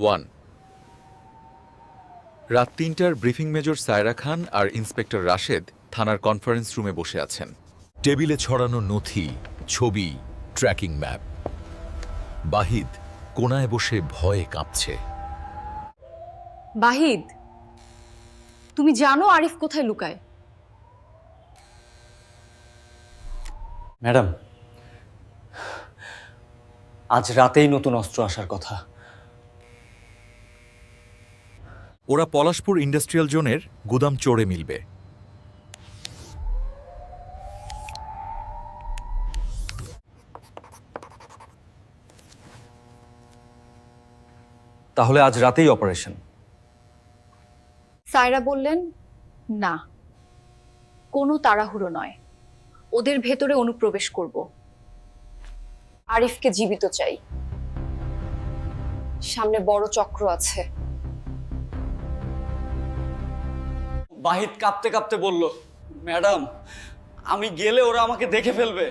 1 রাত ৩টার briefing major Saira খান আর inspector Rashed থানার কনফারেন্স রুমে বসে আছেন। টেবিলে ছড়ানো নথি, ছবি, ট্র্যাকিং ম্যাপ। বাহিদ কোনায় বসে ভয়ে কাঁপছে। বাহিদ, তুমি জানো আরিফ কোথায় লুকায়? ম্যাডাম, আজ রাতেই নতুন অস্ত্র আসার কথা। ওরা পলাশপুর ইন্ডাস্ট্রিয়াল জোনের গুদাম চড়ে মিলবে। তাহলে আজ রাতেই অপারেশন? সায়রা বললেন না, কোনো তাড়াহুড়ো নয়, ওদের ভেতরে অনুপ্রবেশ করব। আরিফকে জীবিত চাই, সামনে বড় চক্র আছে। বাহিদ কাঁপতে কাঁপতে বলল, ম্যাডাম আমি গেলে ওরা আমাকে দেখে ফেলবে।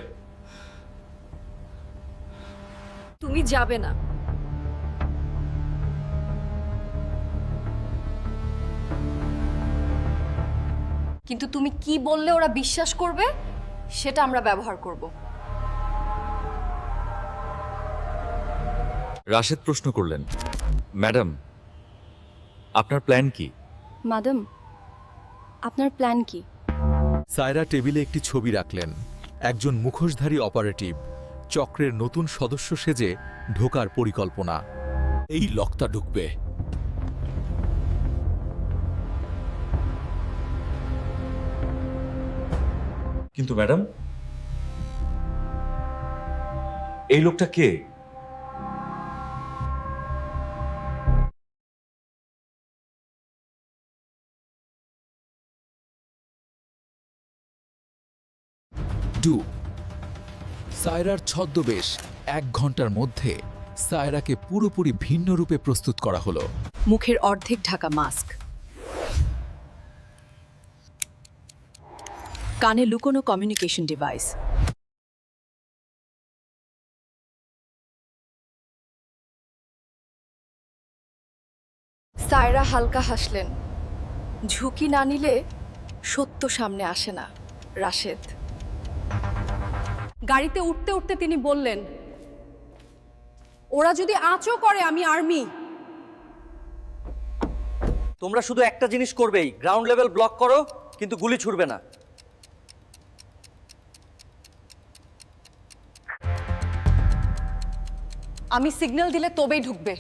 তুমি যাবে না। কিন্তু তুমি কি বললে ওরা বিশ্বাস করবে সেটা আমরা ব্যবহার করব। রাশেদ প্রশ্ন করলেন, ম্যাডাম আপনার প্ল্যান কি? ম্যাডাম, আপনার প্ল্যান কি? সায়রা টেবিলে একটি ছবি রাখলেন। একজন মুখোশধারী অপারেটিভ চক্রের নতুন সদস্য সেজে ঢোকার পরিকল্পনা। এই লকটা ঢুকবে। কিন্তু ম্যাডাম, এই লোকটা কে? সায়রার ছদ্মবেশ 1 ঘন্টার মধ্যে সায়রাকে পুরোপুরি ভিন্ন রূপে প্রস্তুত করা হলো। মুখের অর্ধেক ঢাকা মাস্ক, কানে লুকোনো কমিউনিকেশন ডিভাইস। সায়রা হালকা হাসলেন। ঝুঁকি না নিলে সত্য সামনে আসে না। রাশেদ গাড়িতে উঠতে উঠতে তিনি বললেন, ওরা যদি আঁচও করে আমি আর্মি। তোমরা শুধু একটা জিনিস করবেই, গ্রাউন্ড লেভেল ব্লক করো, কিন্তু গুলি ছুড়বে না। আমি সিগন্যাল দিলে তবেই ঢুকবে।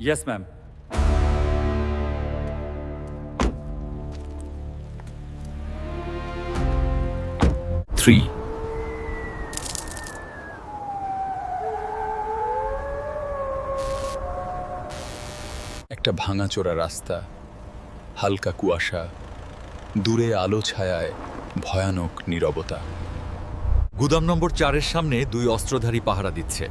Yes ma'am. একটা ভাঙাচোরা রাস্তা, হালকা কুয়াশা, দূরে আলো ছায়ায় ভয়ানক নীরবতা। গুদাম নম্বর 4-এর সামনে 2 অস্ত্রধারী পাহারা দিচ্ছে।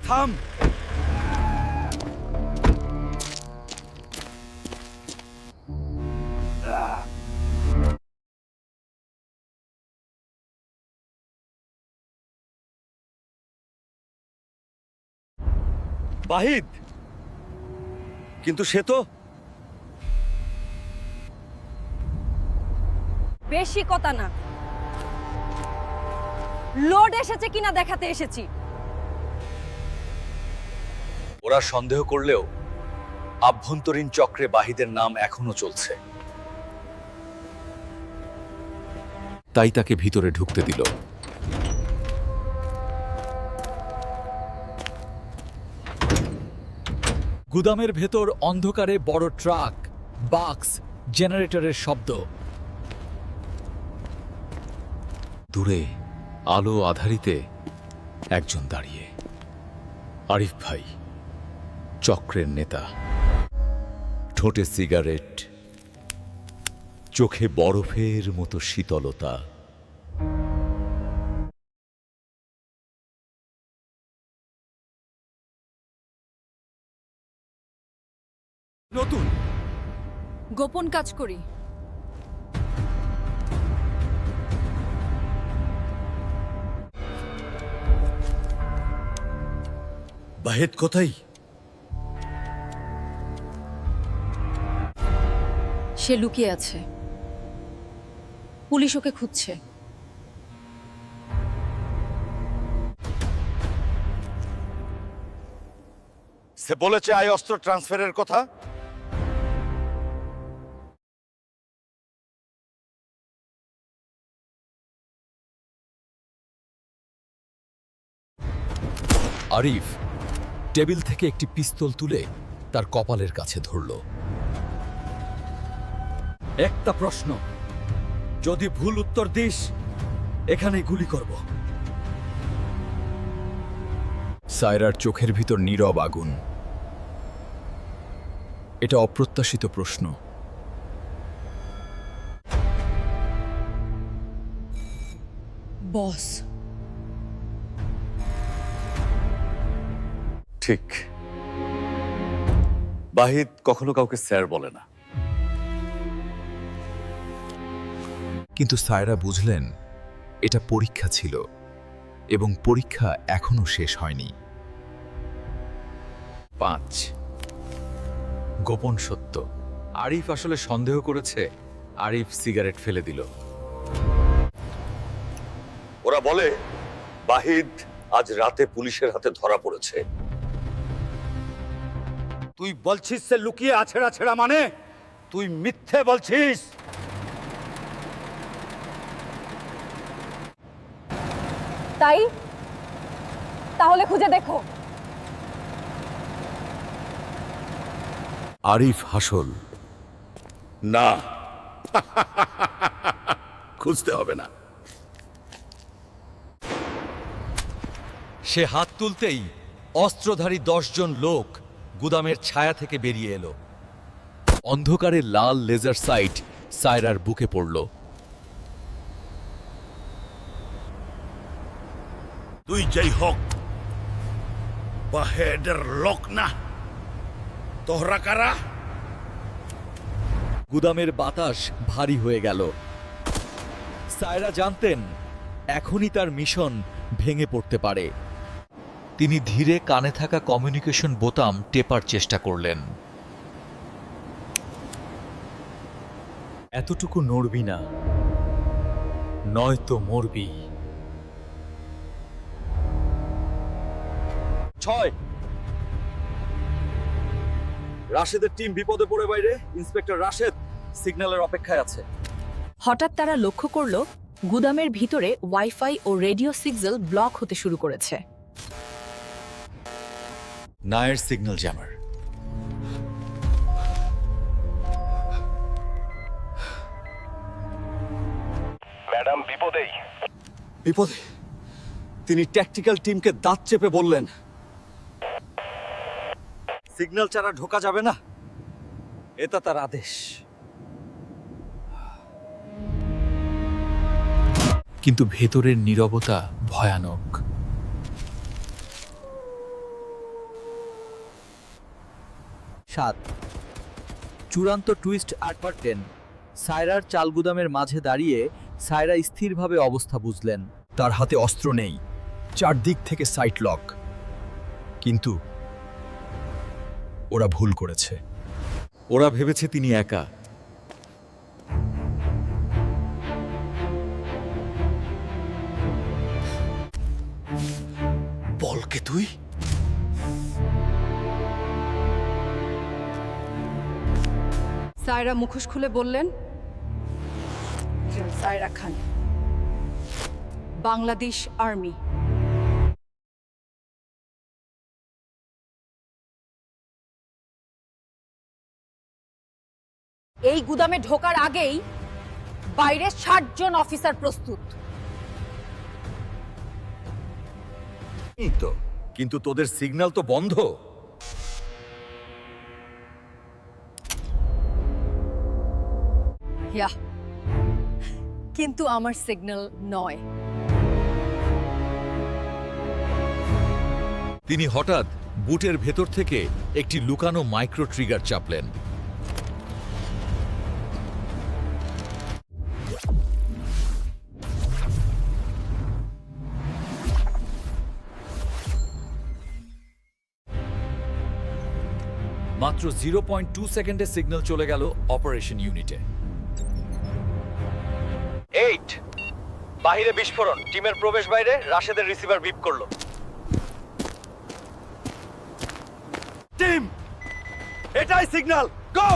থাম। বাহিদ, কিন্তু সে তো। বেশি কথা না, লোড এসেছে কিনা দেখাতে এসেছি। ওরা সন্দেহ করলেও আভ্যন্তরীণ চক্রে বাহিদের নাম এখনো চলছে, তাই তাকে ভিতরে ঢুকতে দিল। গুদামের ভেতর অন্ধকারে বড় ট্রাক, বাক্স, জেনারেটরের শব্দ। দূরে আলো আধারিতে একজন দাঁড়িয়ে। আরিফ ভাই, চক্রের নেতা। ঠোঁটে সিগারেট, চোখে বরফের মতো শীতলতা। নতুন গোপন কাজ করি, বাহিদ কোথায়? সে লুকিয়ে আছে, পুলিশ ওকে খুঁজছে। সে বলেছে আই অস্ত্র ট্রান্সফারের কথা। আরিফ টেবিল থেকে একটি পিস্তল তুলে তার কপালের কাছে ধরল। একটা প্রশ্ন, যদি ভুল উত্তর দিস এখানেই গুলি করব। সায়রার চোখের ভিতর নীরব আগুন। এটা অপ্রত্যাশিত প্রশ্ন। বস, ঠিক, বাহিদ কখনো কাউকে স্যার বলে না। কিন্তু সায়রা বুঝলেন এটা পরীক্ষা ছিল এবং পরীক্ষা এখনো শেষ হয়নি। 5 গোপন সত্য। আরিফ আসলে সন্দেহ করেছে। আরিফ সিগারেট ফেলে দিল। ওরা বলে বাহিদ আজ রাতে পুলিশের হাতে ধরা পড়েছে। তুই বলছিস সে লুকিয়ে আছেড়া ছেড়া, মানে তুই মিথ্যে বলছিস। তাই তাহলে খুঁজে দেখো। আরিফ হাসল। না, খুঁজতে হবে না। সে হাত তুলতেই অস্ত্রধারী 10 জন লোক গুদামের ছায়া থেকে বেরিয়ে এলো। অন্ধকারে লাল লেজার সাইট সায়রার বুকে পড়ল। তুই যাই হোক বাহিদের লোক না, তোহরা কারা? গুদামের বাতাস ভারী হয়ে গেল। সায়রা জানতেন এখনই তার মিশন ভেঙে পড়তে পারে। তিনি ধীরে কানে থাকা কমিউনিকেশন বোতাম টেপার চেষ্টা করলেন। এতটুকু নড়বি না, নয়তো মরবি। 6 রাশেদের টিম বিপদে পড়ে বাইরে। ইন্সপেক্টর রাশেদ সিগন্যালের অপেক্ষায় আছে। হঠাৎ তারা লক্ষ্য করল গুদামের ভিতরে ওয়াইফাই ও রেডিও সিগন্যাল ব্লক হতে শুরু করেছে। নায়ের সিগন্যাল জ্যামার। ম্যাডাম বিপদেই। বিপদে? তিনি ট্যাকটিক্যাল টিমকে দাঁত চেপে বললেন, সিগন্যাল ছাড়া ঢোকা যাবে না, এটা তার আদেশ। কিন্তু ভেতরের নীরবতা ভয়ানক। চূড়ান্ত টুইস্ট আটবার 10। সায়রার চালগুদামের মাঝে দাঁড়িয়ে সায়রা স্থিরভাবে অবস্থা বুঝলেন। তার হাতে অস্ত্র নেই, চারদিক থেকে সাইট লক। কিন্তু ওরা ভুল করেছে। ওরা ভেবেছে তিনি একা। বলকে তুই? সায়রা মুখোশ খুলে বললেন, সায়রা খান, বাংলাদেশ আর্মি। এই গুদামে ঢোকার আগেই বাইরে 60 জন অফিসার প্রস্তুত। এই তো, কিন্তু তোদের সিগন্যাল তো বন্ধ। ইয়া, কিন্তু আমার সিগন্যাল নয়। তিনি হঠাৎ বুটের ভেতর থেকে একটি লুকানো মাইক্রো ট্রিগার চাপলেন। মাত্র 0.2 সেকেন্ডে সিগন্যাল চলে গেল অপারেশন ইউনিটে। 8 বাহিরে বিস্ফোরণ, টিমের প্রবেশ বাইরে, রাশেদের রিসিভার বিপ করলো। টিম, এটাই সিগন্যাল, গো!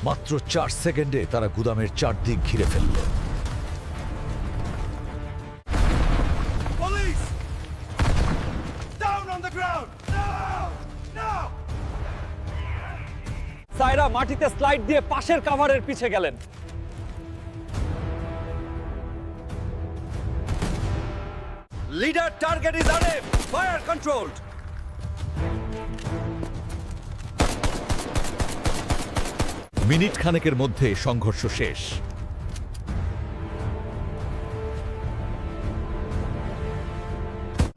মাত্র 4 সেকেন্ডে তারা গুদামের চারদিক ঘিরে ফেলল। Police! Down on the ground! Now! Saira মাটিতে স্লাইড দিয়ে পাশের কাভারের পিছে গেলেন। Leader target is Arif, fire controlled. Minute খানেকের মধ্যে সংঘর্ষ শেষ।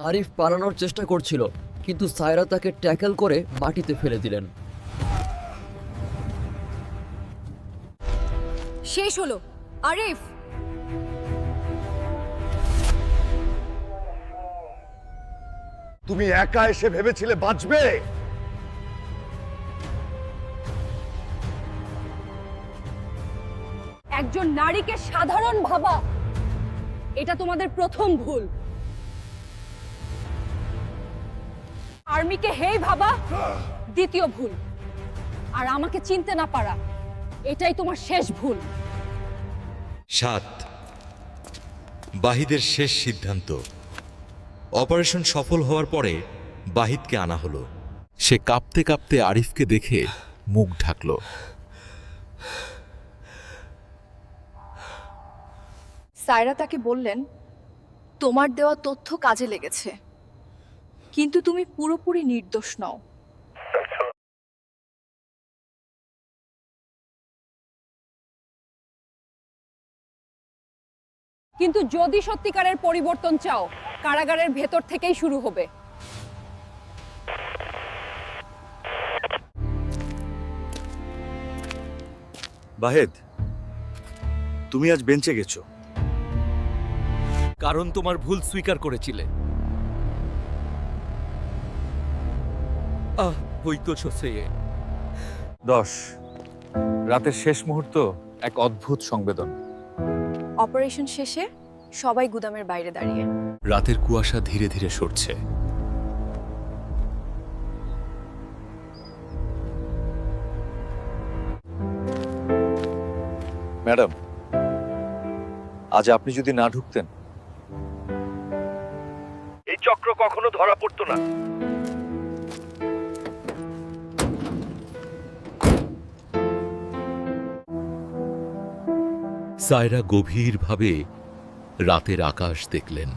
আরিফ পালানোর চেষ্টা করছিল, কিন্তু সায়রা তাকে ট্যাকল করে মাটিতে ফেলে দিলেন। শেষ হলো। আরিফ, তুমি একা এসে ভেবেছিলে বাঁচবে? একজন নারীকে সাধারণ ভাবা, এটা তোমাদের প্রথম ভুল। আর্মিকে হেই ভাবা, দ্বিতীয় ভুল। আর আমাকে চিনতে না পারা, এটাই তোমার শেষ ভুল। 7 বাহিদের শেষ সিদ্ধান্ত। অপারেশন সফল হওয়ার পরে বাহিদকে আনা হলো। সে কাঁপতে কাঁপতে আরিফকে দেখে মুখ ঢাকল। সায়রা তাকে বললেন, তোমার দেওয়া তথ্য কাজে লেগেছে, কিন্তু তুমি পুরোপুরি নির্দোষ নও। কিন্তু যদি সত্যিকারের পরিবর্তন চাও, কারাগারের ভেতর থেকেই শুরু হবে। বাহেদ, তুমি আজ বেঞ্চে গেছো। কারণ তোমার ভুল স্বীকার করেছিলে। হইতোছ সে 10 রাতের শেষ মুহূর্ত, এক অদ্ভুত সংবেদন। অপারেশন শেষে সবাই গুদামের বাইরে দাঁড়িয়ে। রাতের কুয়াশা ধীরে ধীরে সরছে। ম্যাডাম, আজ আপনি যদি না ঢুকতেন, এই চক্র কখনো ধরা পড়তো না। সায়রা গভীরভাবে রাতের আকাশ দেখলেন।